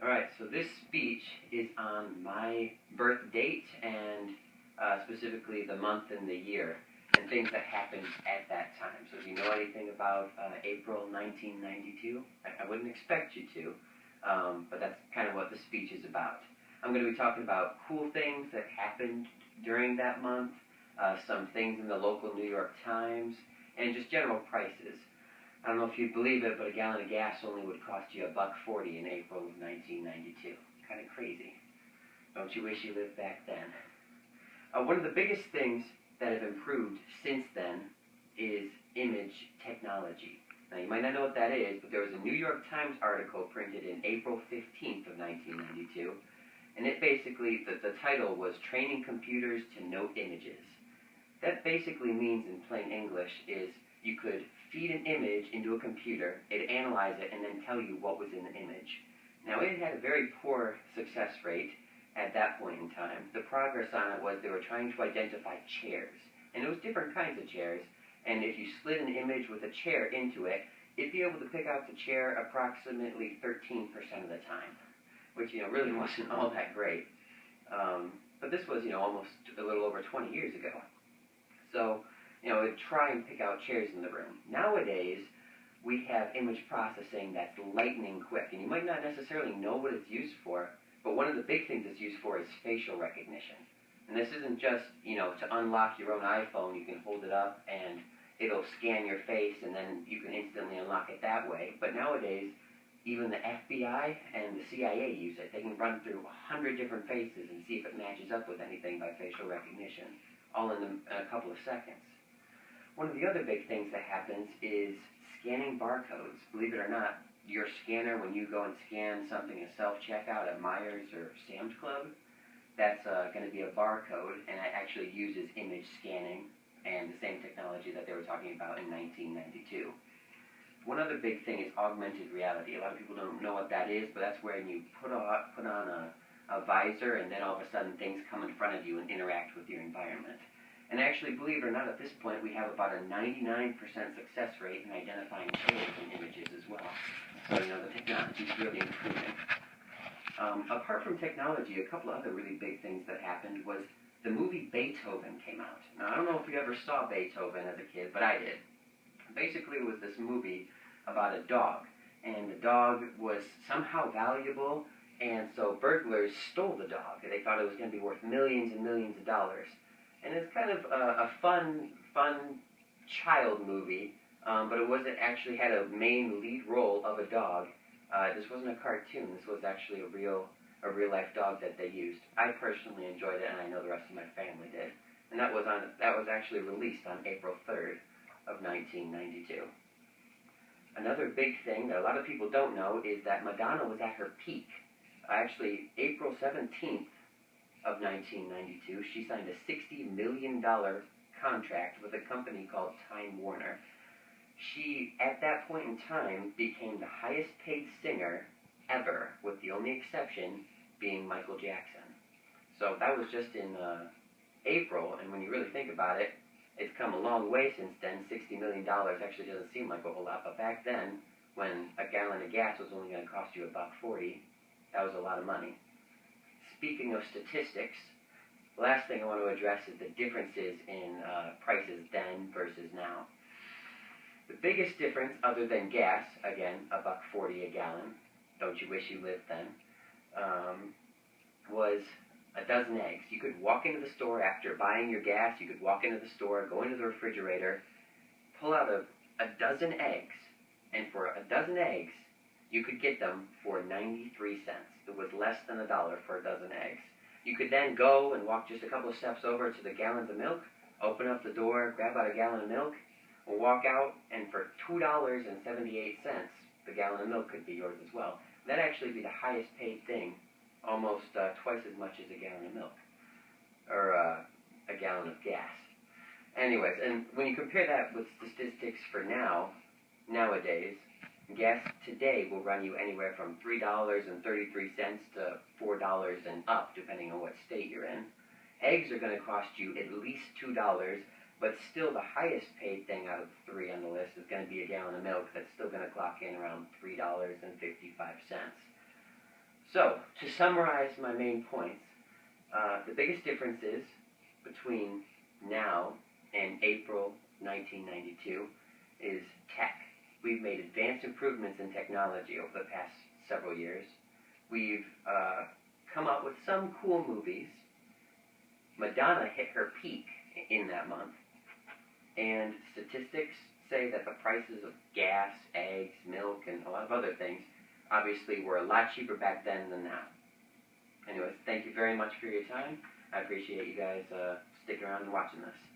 Alright, so this speech is on my birth date and specifically the month and the year and things that happened at that time. So if you know anything about April 1992, I wouldn't expect you to, but that's kind of what the speech is about. I'm going to be talking about cool things that happened during that month, some things in the local New York Times, and just general prices. I don't know if you believe it, but a gallon of gas only would cost you $1.40 in April of 1992. Kind of crazy. Don't you wish you lived back then? One of the biggest things that have improved since then is image technology. Now, you might not know what that is, but there was a New York Times article printed in April 15th of 1992, and it basically, the title was Training Computers to Note Images. That basically means, in plain English, is you could feed an image into a computer, it'd analyze it, and then tell you what was in the image. Now, it had a very poor success rate at that point in time. The progress on it was they were trying to identify chairs, and it was different kinds of chairs, and if you slid an image with a chair into it, it'd be able to pick out the chair approximately 13% of the time, which, really wasn't all that great. But this was, almost a little over 20 years ago. So, it'd try and pick out chairs in the room. Nowadays, we have image processing that's lightning quick, and you might not necessarily know what it's used for, but one of the big things it's used for is facial recognition. And this isn't just, to unlock your own iPhone, you can hold it up and it'll scan your face and then you can instantly unlock it that way. But nowadays, even the FBI and the CIA use it. They can run through 100 different faces and see if it matches up with anything by facial recognition, all in a couple of seconds. One of the other big things that happens is scanning barcodes. Believe it or not, your scanner, when you go and scan something at self-checkout at Myers or Sam's Club, that's going to be a barcode, and it actually uses image scanning and the same technology that they were talking about in 1992. One other big thing is augmented reality. A lot of people don't know what that is, but that's where you put on a visor, and then all of a sudden things come in front of you and interact with your environment. And actually, believe it or not, at this point, we have about a 99% success rate in identifying chairs and images as well. So, the technology is really improving. Apart from technology, a couple of other really big things that happened was the movie Beethoven came out. Now, I don't know if you ever saw Beethoven as a kid, but I did. Basically, it was this movie about a dog, and the dog was somehow valuable, and so burglars stole the dog. They thought it was going to be worth millions and millions of dollars. And it's kind of a fun child movie, but it wasn't actually had a main lead role of a dog. This wasn't a cartoon. This was actually a real life dog that they used. I personally enjoyed it, and I know the rest of my family did. And that was actually released on April 3rd of 1992. Another big thing that a lot of people don't know is that Madonna was at her peak. Actually, April 17th of 1992, she signed a $60 million contract with a company called Time Warner. She, at that point in time, became the highest paid singer ever, with the only exception being Michael Jackson. So that was just in April, and when you really think about it, it's come a long way since then. $60 million actually doesn't seem like a whole lot, but back then, when a gallon of gas was only going to cost you $1.40, that was a lot of money. Speaking of statistics, the last thing I want to address is the differences in prices then versus now. The biggest difference, other than gas, again, $1.40 a gallon, don't you wish you lived then, was a dozen eggs. You could walk into the store after buying your gas, you could walk into the store, go into the refrigerator, pull out a dozen eggs, and for a dozen eggs, you could get them for 93 cents. It was less than $1 for a dozen eggs. You could then go and walk just a couple of steps over to the gallons of milk, open up the door, grab out a gallon of milk, or walk out, and for $2.78, the gallon of milk could be yours as well. That'd actually be the highest paid thing, almost twice as much as a gallon of milk, or a gallon of gas. Anyways, and when you compare that with statistics for nowadays, gas today will run you anywhere from $3.33 to $4 and up, depending on what state you're in. Eggs are going to cost you at least $2, but still the highest paid thing out of the three on the list is going to be a gallon of milk that's still going to clock in around $3.55. So, to summarize my main points, the biggest differences between now and April 1992 is tech. We've made advanced improvements in technology over the past several years. We've come up with some cool movies. Madonna hit her peak in that month. And statistics say that the prices of gas, eggs, milk, and a lot of other things obviously were a lot cheaper back then than now. Anyways, thank you very much for your time. I appreciate you guys sticking around and watching this.